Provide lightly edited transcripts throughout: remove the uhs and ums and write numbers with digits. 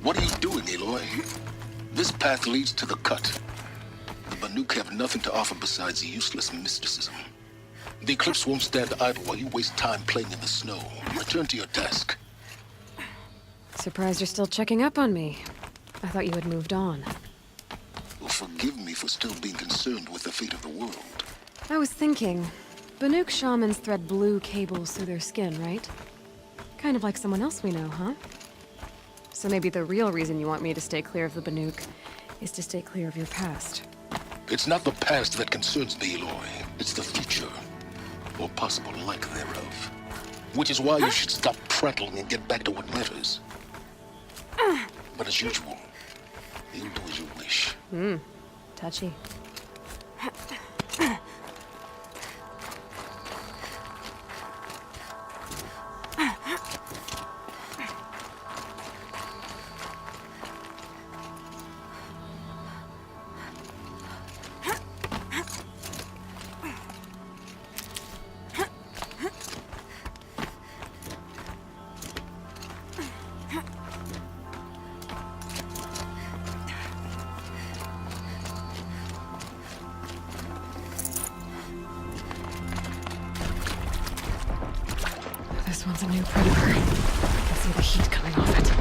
What are you doing, Aloy? This path leads to the cut. The Banuk have nothing to offer besides useless mysticism. The Eclipse won't stand idle while you waste time playing in the snow. Return to your task. Surprised you're still checking up on me. I thought you had moved on. Well, forgive me for still being concerned with the fate of the world. I was thinking, Banuk shamans thread blue cables through their skin, right? Kind of like someone else we know, huh? So maybe the real reason you want me to stay clear of the Banuk is to stay clear of your past. It's not the past that concerns me, Aloy. It's the future. Or possible lack thereof. Which is why you should stop prattling and get back to what matters. But as usual, you'll do as you wish. Touchy. This one's a new predator. I can see the heat coming off it.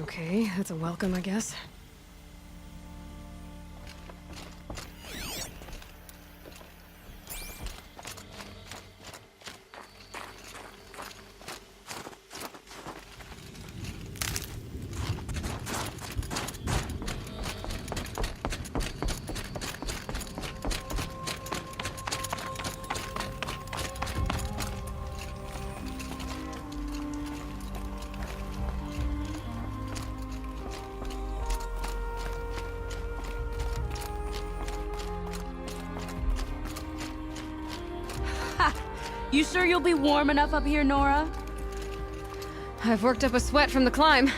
Okay, that's a welcome, I guess. You sure you'll be warm enough up here, Nora? I've worked up a sweat from the climb.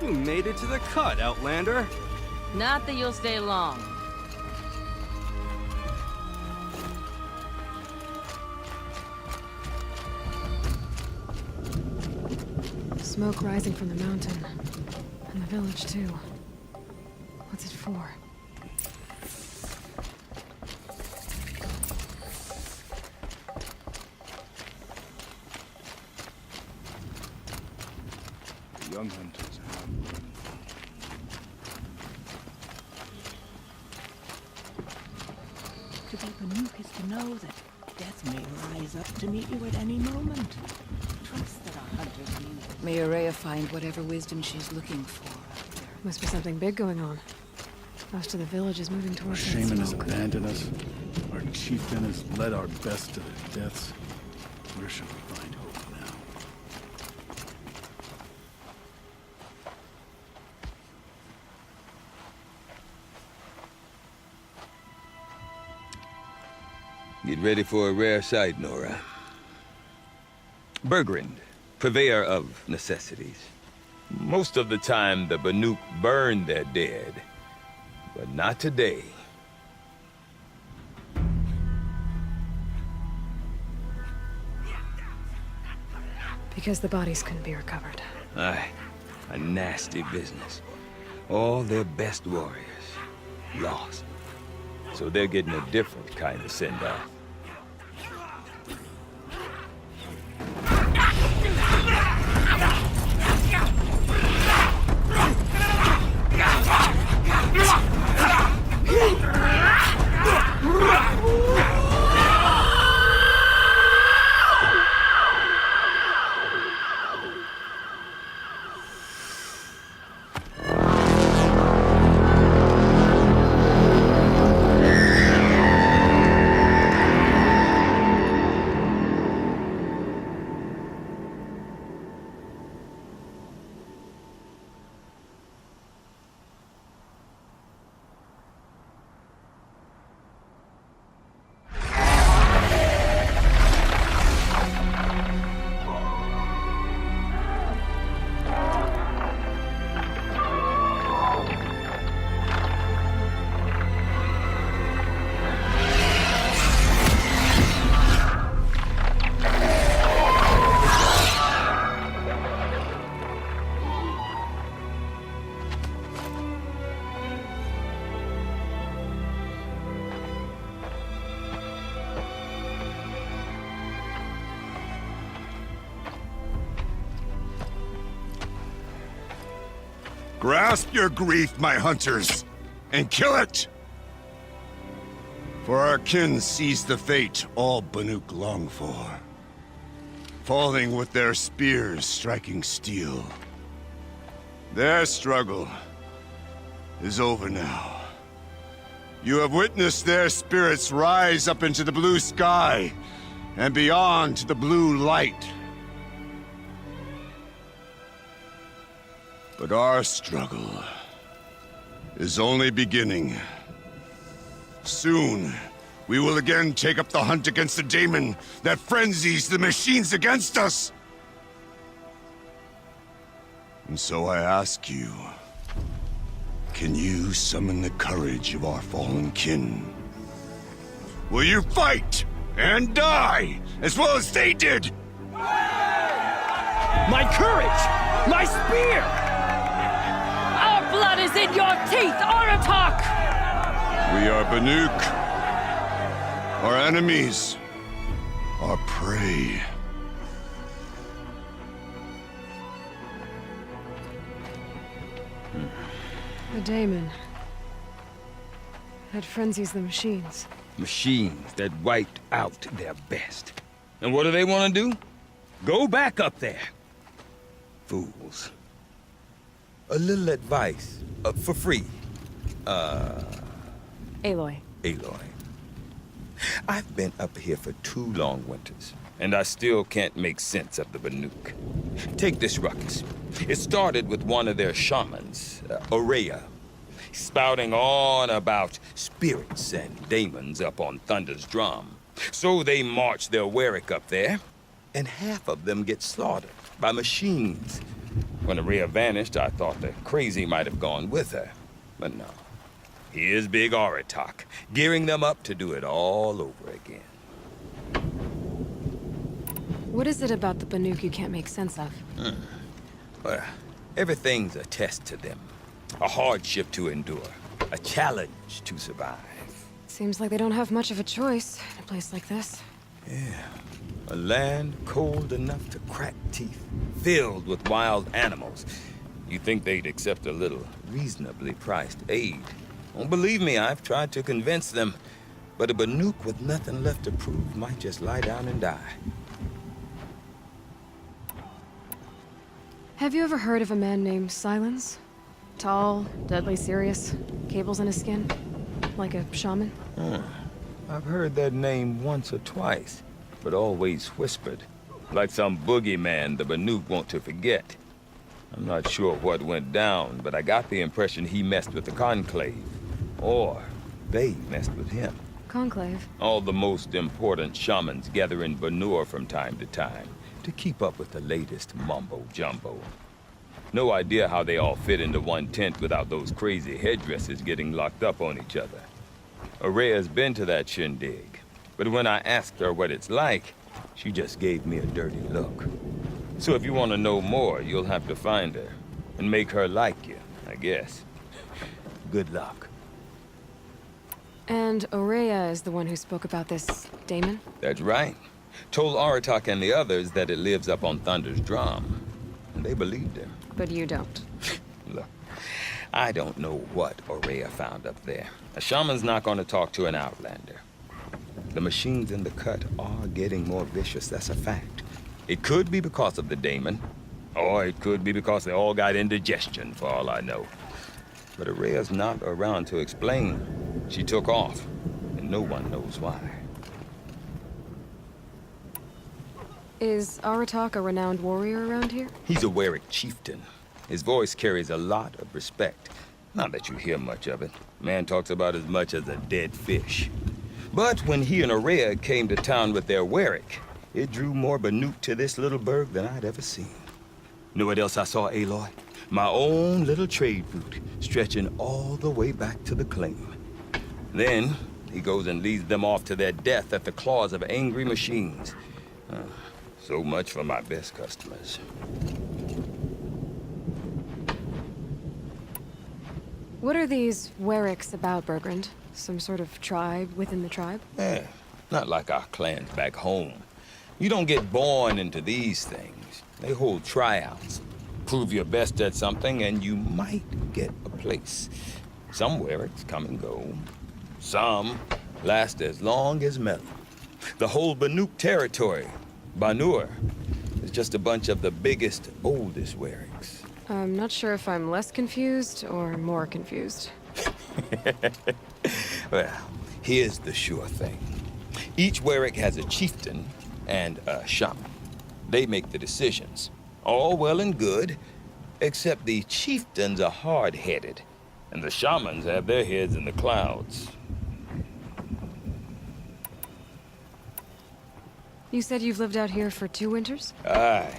You made it to the cut, Outlander. Not that you'll stay long. Smoke rising from the mountain. And the village, too. What's it for? The young hunters have learned. To be Banuk is to know that death may rise up to meet you at any moment. Trust that our hunters knew. May Araya find whatever wisdom she's looking for out there. Must be something big going on. Most of the village is moving Our towards that shaman has smoke. abandoned us. Our chieftain has led our best to their deaths. Where shall we find hope now? Get ready for a rare sight, Nora. Bergrind, purveyor of necessities. Most of the time, the Banuk burn their dead. But not today. Because the bodies couldn't be recovered. Aye, a nasty business. All their best warriors lost. So they're getting a different kind of send-off. Grasp your grief, my hunters, and kill it! For our kin sees the fate all Banuk long for. Falling with their spears striking steel. Their struggle is over now. You have witnessed their spirits rise up into the blue sky, and beyond to the blue light. But our struggle is only beginning. Soon, we will again take up the hunt against the daemon that frenzies the machines against us. And so I ask you, can you summon the courage of our fallen kin? Will you fight and die as well as they did? My courage! My spear! Our blood is in your teeth, Aratak! We are Banuk. Our enemies are prey. The daemon. That frenzies the machines. Machines that wiped out their best. And what do they want to do? Go back up there. Fools. A little advice, for free. Aloy. Aloy. I've been up here for 2 long winters, and I still can't make sense of the Banuk. Take this ruckus. It started with one of their shamans, Aurea, spouting on about spirits and demons up on Thunder's drum. So they march their Warwick up there, and half of them get slaughtered by machines. When Aurea vanished, I thought the crazy might have gone with her, but no. Here's Big Aratak, gearing them up to do it all over again. What is it about the Banuk you can't make sense of? Well, everything's a test to them. A hardship to endure. A challenge to survive. Seems like they don't have much of a choice in a place like this. Yeah. A land cold enough to crack teeth, filled with wild animals. You'd think they'd accept a little reasonably priced aid. Don't believe me, I've tried to convince them. But a Banuk with nothing left to prove might just lie down and die. Have you ever heard of a man named Silence? Tall, deadly serious, cables in his skin, like a shaman? I've heard that name once or twice, but always whispered, like some boogeyman the Banuk want to forget. I'm not sure what went down, but I got the impression he messed with the Conclave, or they messed with him. Conclave? All the most important shamans gather in Banur from time to time to keep up with the latest mumbo-jumbo. No idea how they all fit into one tent without those crazy headdresses getting locked up on each other. Aurea's been to that shindig, but when I asked her what it's like, she just gave me a dirty look. So if you want to know more, you'll have to find her and make her like you, I guess. Good luck. And Aurea is the one who spoke about this daemon? That's right. Told Aratak and the others that it lives up on Thunder's drum. And they believed him. But you don't. Look, I don't know what Aurea found up there. A shaman's not going to talk to an outlander. The machines in the cut are getting more vicious, that's a fact. It could be because of the daemon, or it could be because they all got indigestion, for all I know. But Aurea's not around to explain. She took off, and no one knows why. Is Aratak a renowned warrior around here? He's a Warwick chieftain. His voice carries a lot of respect. Not that you hear much of it. Man talks about as much as a dead fish. But when he and Aurea came to town with their Warwick, it drew more Banuk to this little burg than I'd ever seen. Know what else I saw, Aloy? My own little trade route, stretching all the way back to the claim. Then, he goes and leads them off to their death at the claws of angry machines. So much for my best customers. What are these Warwicks about, Bergrand? Some sort of tribe within the tribe? Yeah, not like our clans back home. You don't get born into these things. They hold tryouts. Prove your best at something and you might get a place. Some Warwicks come and go. Some last as long as metal. The whole Banuk territory, Banur, is just a bunch of the biggest, oldest Warwicks. I'm not sure if I'm less confused or more confused. Well, here's the sure thing. Each Warwick has a chieftain and a shaman. They make the decisions. All well and good, except the chieftains are hard-headed, and the shamans have their heads in the clouds. You said you've lived out here for 2 winters? Aye.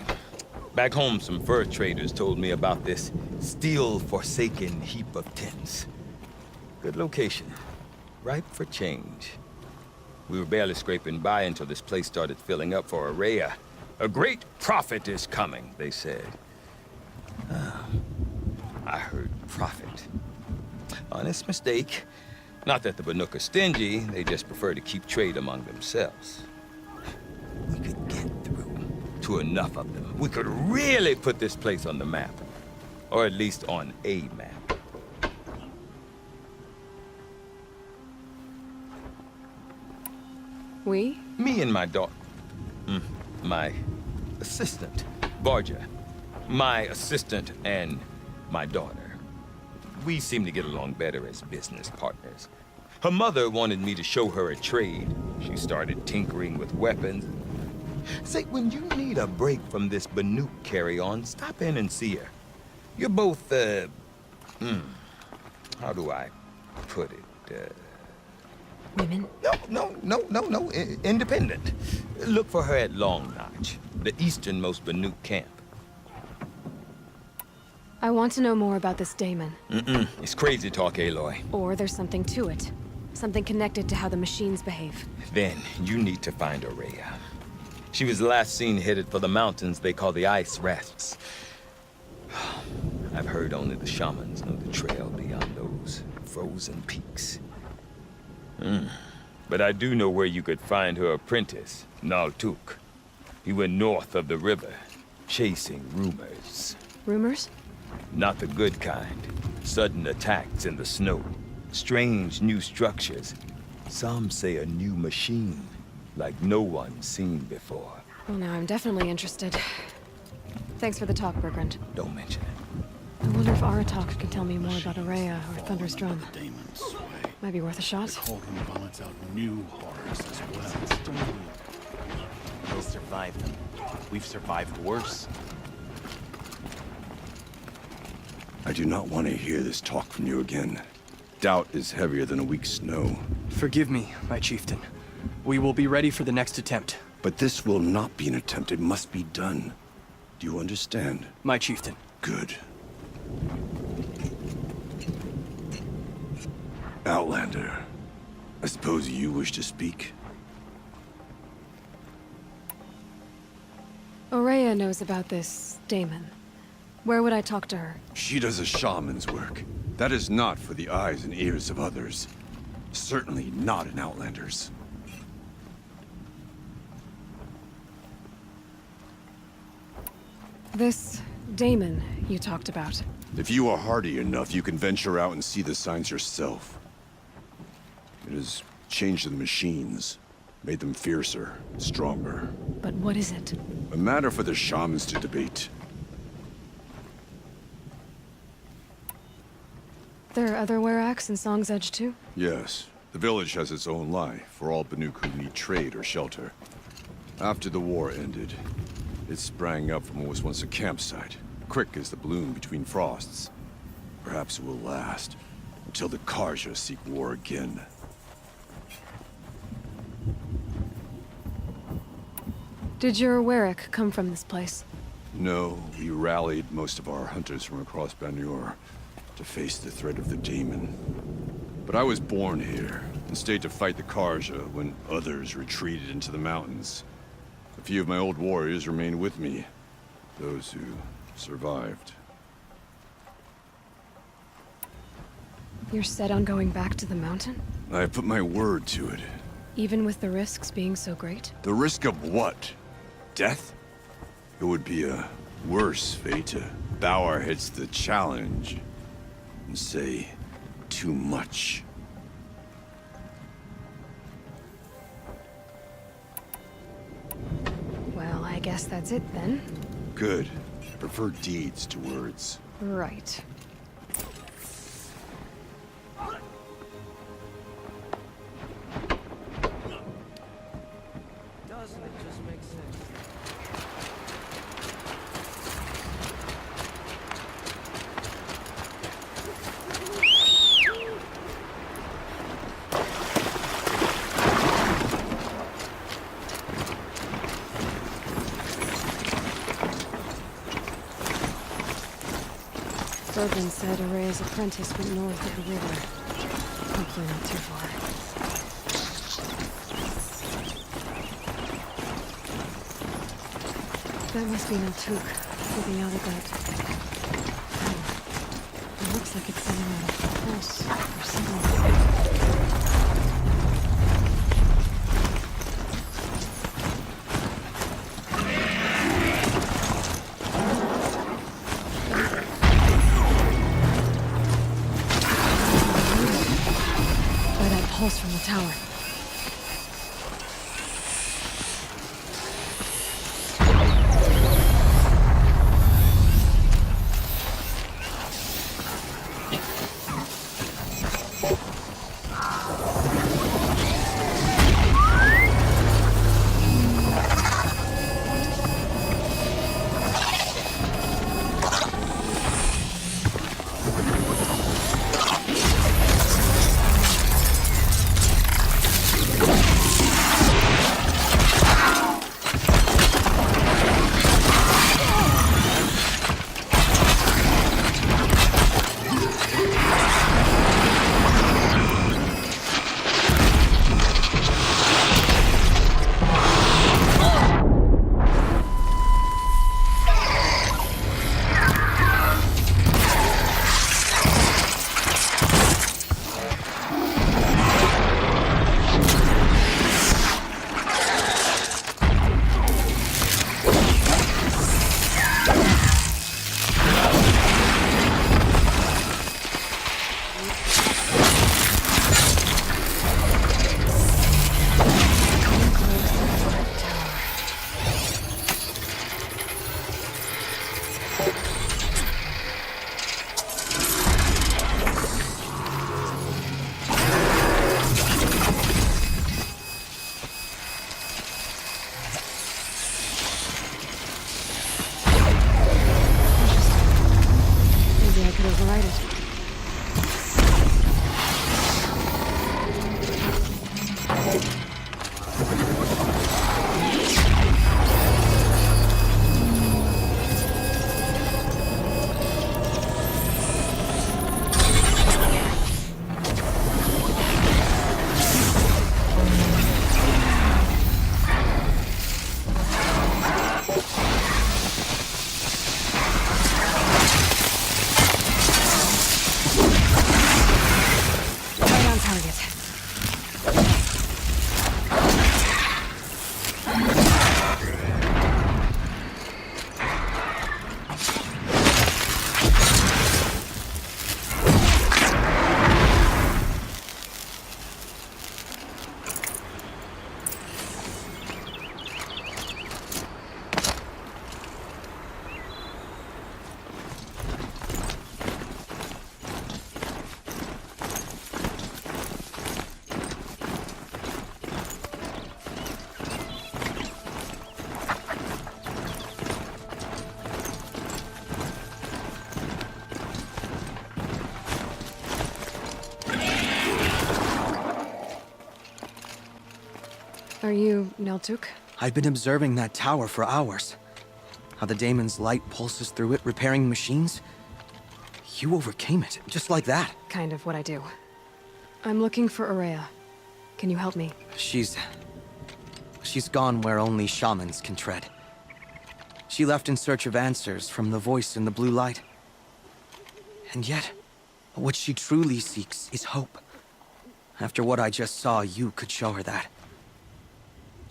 Back home, some fur traders told me about this steel-forsaken heap of tents. Good location. Ripe for change. We were barely scraping by until this place started filling up for Aurea. A great prophet is coming, they said. I heard prophet. Honest mistake. Not that the Banuk are stingy, they just prefer to keep trade among themselves. We could get through to enough of them. We could really put this place on the map. Or at least on a map. We? Me and my daughter. My assistant, Barja. My assistant and my daughter. We seem to get along better as business partners. Her mother wanted me to show her a trade. She started tinkering with weapons. Say, when you need a break from this Banuk carry-on, stop in and see her. You're both, how do I put it? Women? No, independent. Look for her at Long Notch, the easternmost Banuk camp. I want to know more about this Damon. It's crazy talk, Aloy. Or there's something to it. Something connected to how the machines behave. Then you need to find Aurea. She was last seen headed for the mountains they call the Ice Rafts. I've heard only the shamans know the trail beyond those frozen peaks. But I do know where you could find her apprentice, Naltuk. He went north of the river, chasing rumors. Rumors? Not the good kind. Sudden attacks in the snow. Strange new structures. Some say a new machine, like no one's seen before. Well, now I'm definitely interested. Thanks for the talk, Bergrand. Don't mention it. I wonder if Aratak can tell me more about Aurea or Thunder's Drum. The Damon's sway. Might be worth a The shot. cauldron vomits out new horrors as well. We'll survive them. We've survived worse. I do not want to hear this talk from you again. Doubt is heavier than a week's snow. Forgive me, my chieftain. We will be ready for the next attempt. But this will not be an attempt. It must be done. Do you understand? My chieftain. Good. Outlander, I suppose you wish to speak? Aurea knows about this Damon. Where would I talk to her? She does a shaman's work. That is not for the eyes and ears of others. Certainly not an Outlander's. This Damon you talked about. If you are hardy enough, you can venture out and see the signs yourself. It has changed the machines, made them fiercer, stronger. But what is it? A matter for the shamans to debate. There are other Weraks in Song's Edge too? Yes. The village has its own life for all Banuk who need trade or shelter. After the war ended, it sprang up from what was once a campsite, quick as the bloom between frosts. Perhaps it will last, until the Karja seek war again. Did your Werak come from this place? No, we rallied most of our hunters from across Banur to face the threat of the Daemon. But I was born here, and stayed to fight the Karja when others retreated into the mountains. A few of my old warriors remained with me, those who survived. You're set on going back to the mountain? I put my word to it. Even with the risks being so great? The risk of what? Death? It would be a worse fate to bow our heads to the challenge and say too much. Well, I guess that's it then. Good. I prefer deeds to words. Right. Doesn't it just make sense? Bergman said Aurea's apprentice went north of the river. Hopefully not too far. That must be Naltuk, moving out of that. Oh, it looks like it's sending out a pulse or something. By that pulse from the tower. Are you Neltuk? I've been observing that tower for hours. How the daemon's light pulses through it, repairing machines. You overcame it, just like that. Kind of what I do. I'm looking for Aurea. Can you help me? She's gone where only shamans can tread. She left in search of answers from the voice in the blue light. And yet, what she truly seeks is hope. After what I just saw, you could show her that.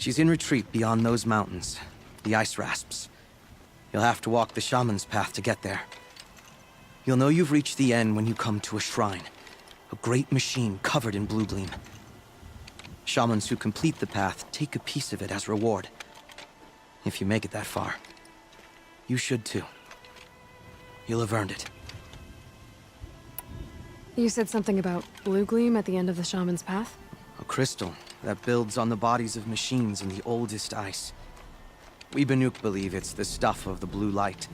She's in retreat beyond those mountains, the ice rasps. You'll have to walk the shaman's path to get there. You'll know you've reached the end when you come to a shrine. A great machine covered in blue gleam. Shamans who complete the path take a piece of it as reward. If you make it that far, you should too. You'll have earned it. You said something about blue gleam at the end of the shaman's path? A crystal that builds on the bodies of machines in the oldest ice. We Banuk believe it's the stuff of the blue light,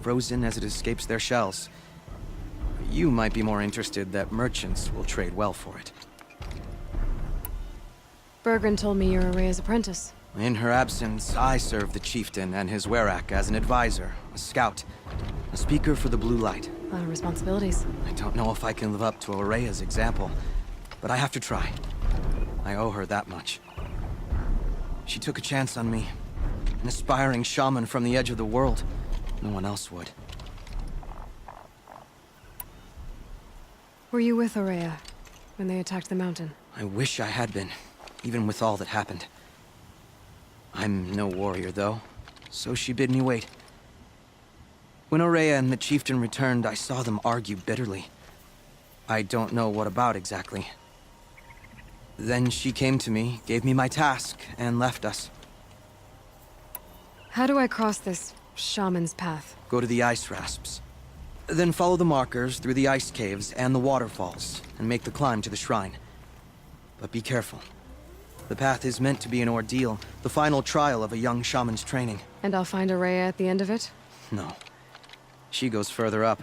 frozen as it escapes their shells. You might be more interested that merchants will trade well for it. Bergren told me you're Aurea's apprentice. In her absence, I serve the chieftain and his werak as an advisor, a scout, a speaker for the blue light. A lot of responsibilities. I don't know if I can live up to Aurea's example, but I have to try. I owe her that much. She took a chance on me. An aspiring shaman from the edge of the world. No one else would. Were you with Aurea when they attacked the mountain? I wish I had been, even with all that happened. I'm no warrior, though, so she bid me wait. When Aurea and the chieftain returned, I saw them argue bitterly. I don't know what about exactly. Then she came to me, gave me my task, and left us. How do I cross this shaman's path? Go to the ice rasps. Then follow the markers through the ice caves and the waterfalls, and make the climb to the shrine. But be careful. The path is meant to be an ordeal, the final trial of a young shaman's training. And I'll find Aurea at the end of it? No. She goes further up,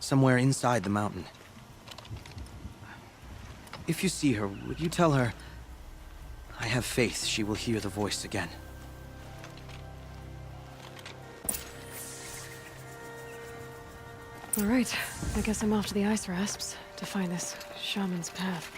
somewhere inside the mountain. If you see her, would you tell her, I have faith she will hear the voice again. All right, I guess I'm off to the ice rasps to find this shaman's path.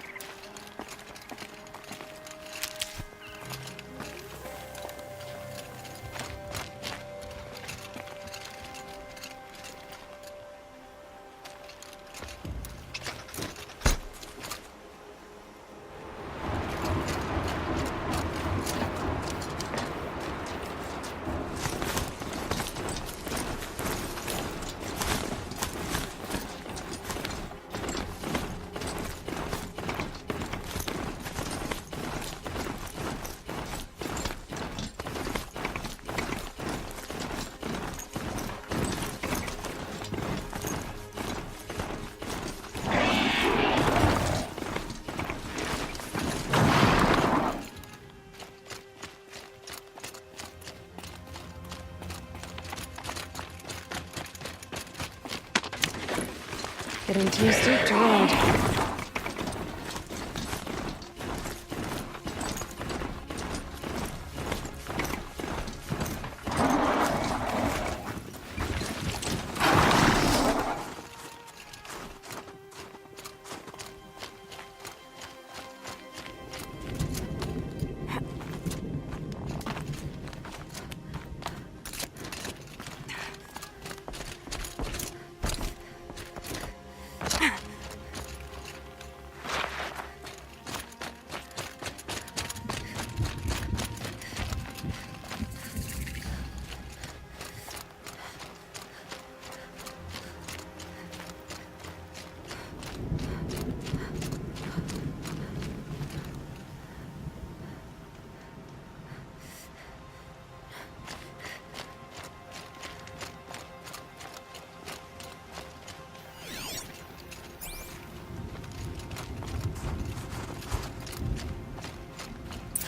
Getting too steep to ride.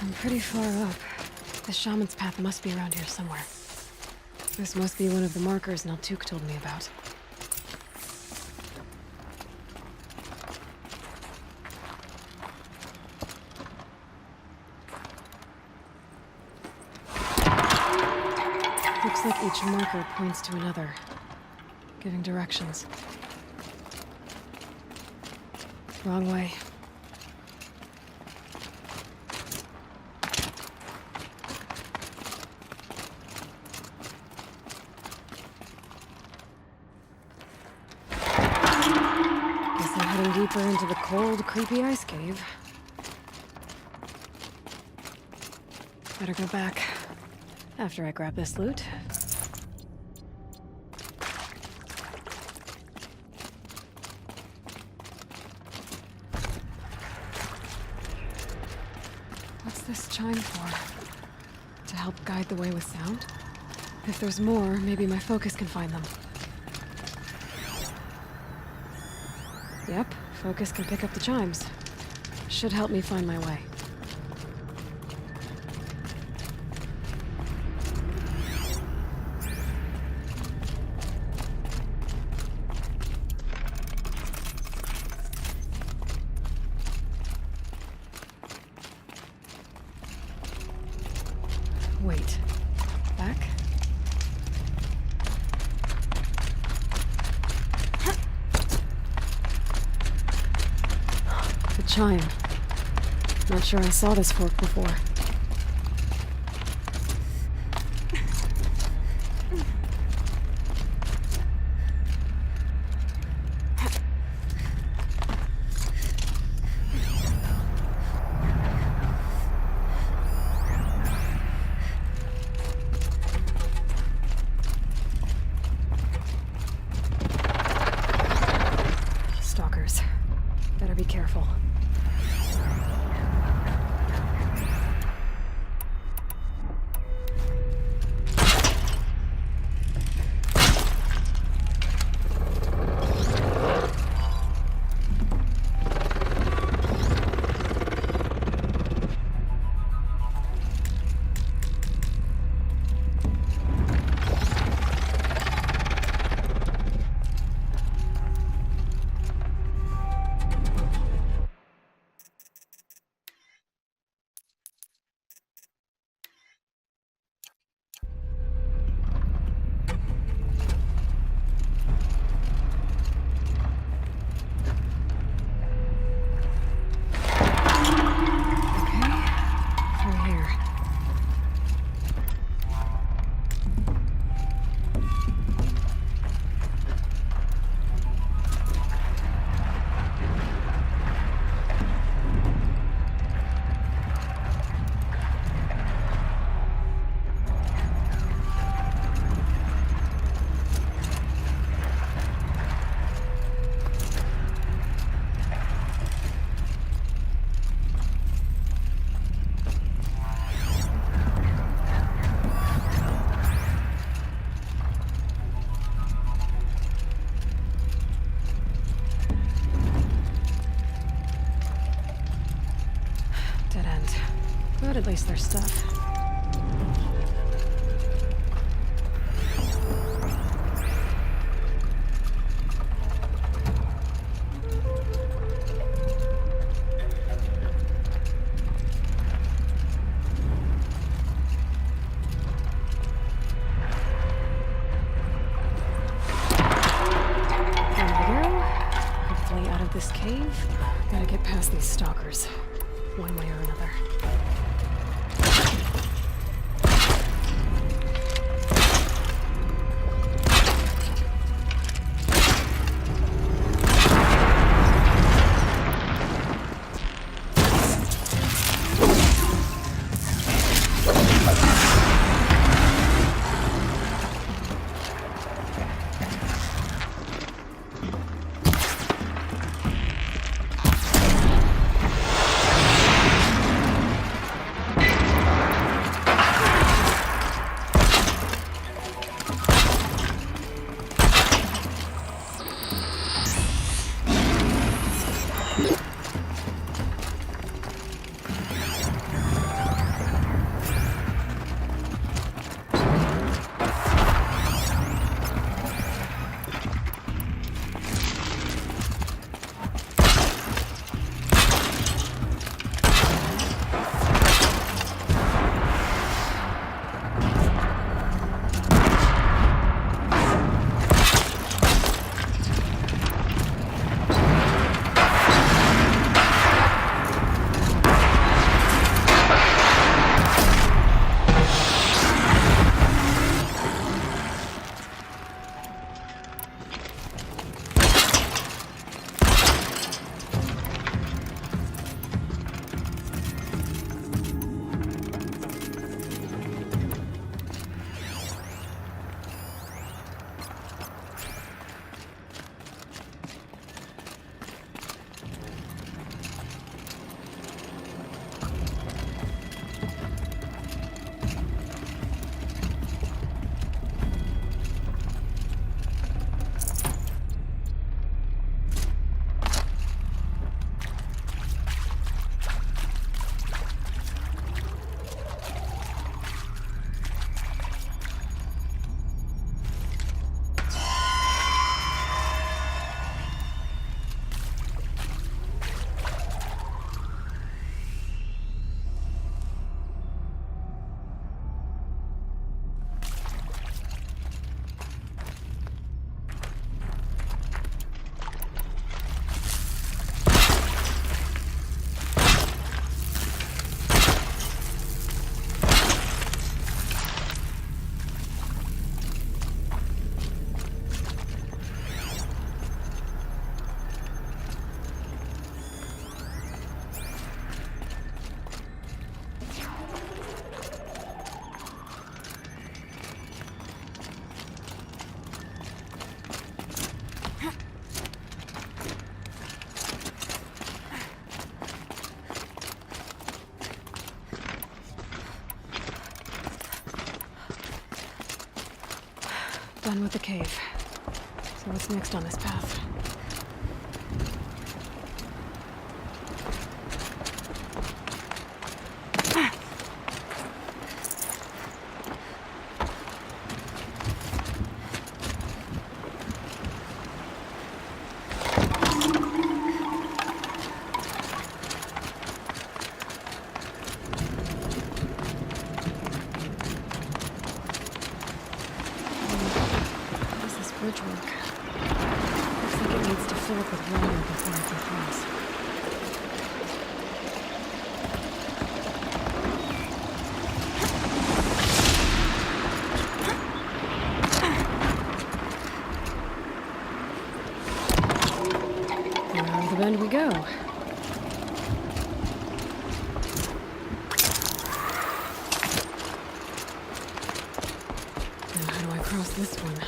I'm pretty far up. The shaman's path must be around here somewhere. This must be one of the markers Neltuk told me about. Looks like each marker points to another, giving directions. Wrong way. Guess I'm heading deeper into the cold, creepy ice cave. Better go back after I grab this loot. What's this chime for? To help guide the way with sound? If there's more, maybe my focus can find them. Yep, focus can pick up the chimes. Should help me find my way. Wait. Back? The chime. Not sure I saw this fork before. Stalkers. Better be careful. Dead end. But at least there's stuff. There we go. Hopefully out of this cave. Gotta get past these stalkers. One way or another. Done with the cave. So what's next on this path? Bridgework. Looks like it needs to fill up with water before I can cross. Around the bend we go. Now how do I cross this one?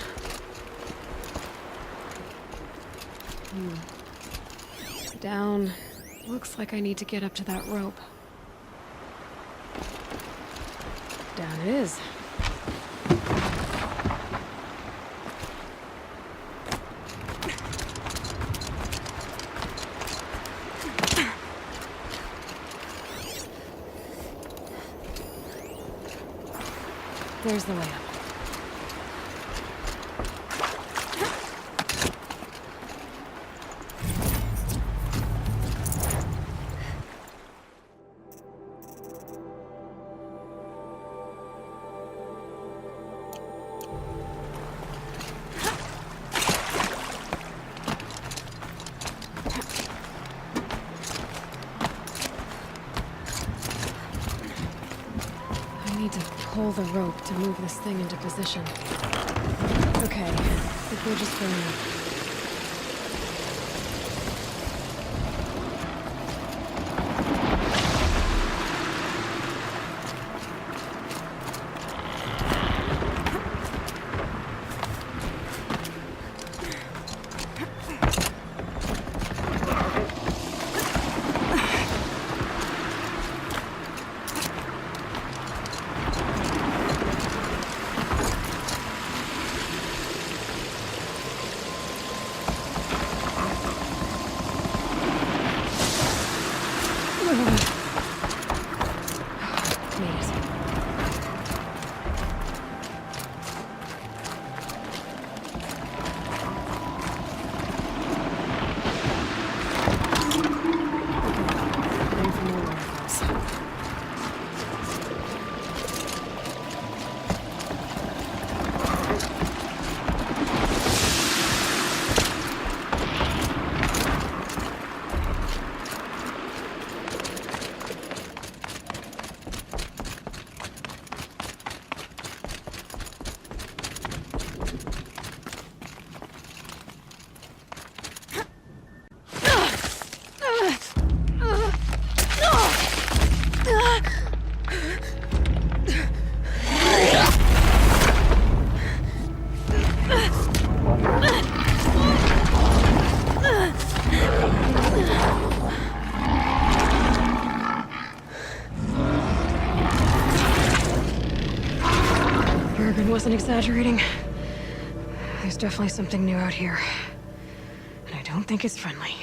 Down. Looks like I need to get up to that rope. Down it is. There's the way up. Pull the rope to move this thing into position. Okay, the bridge is filling up. Wasn't exaggerating. There's definitely something new out here. And I don't think it's friendly.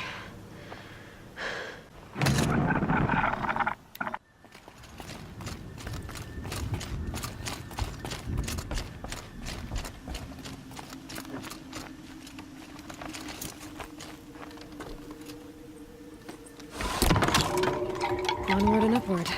Onward and upward.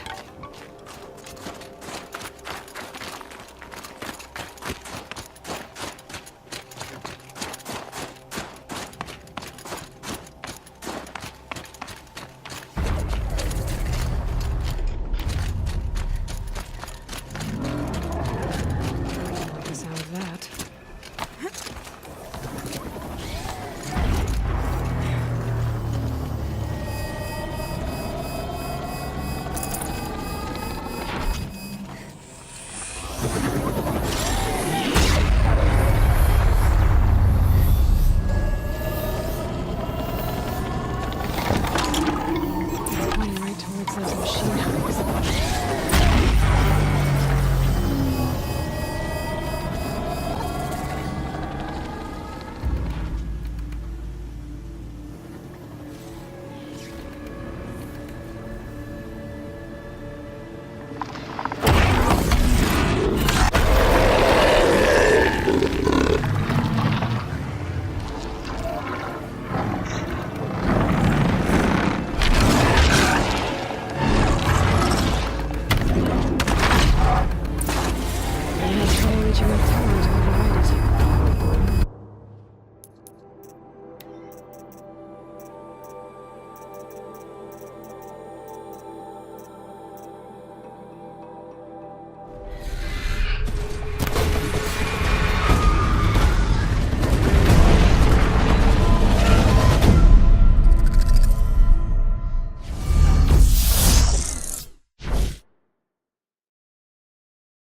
age, you wouldn't tell him to override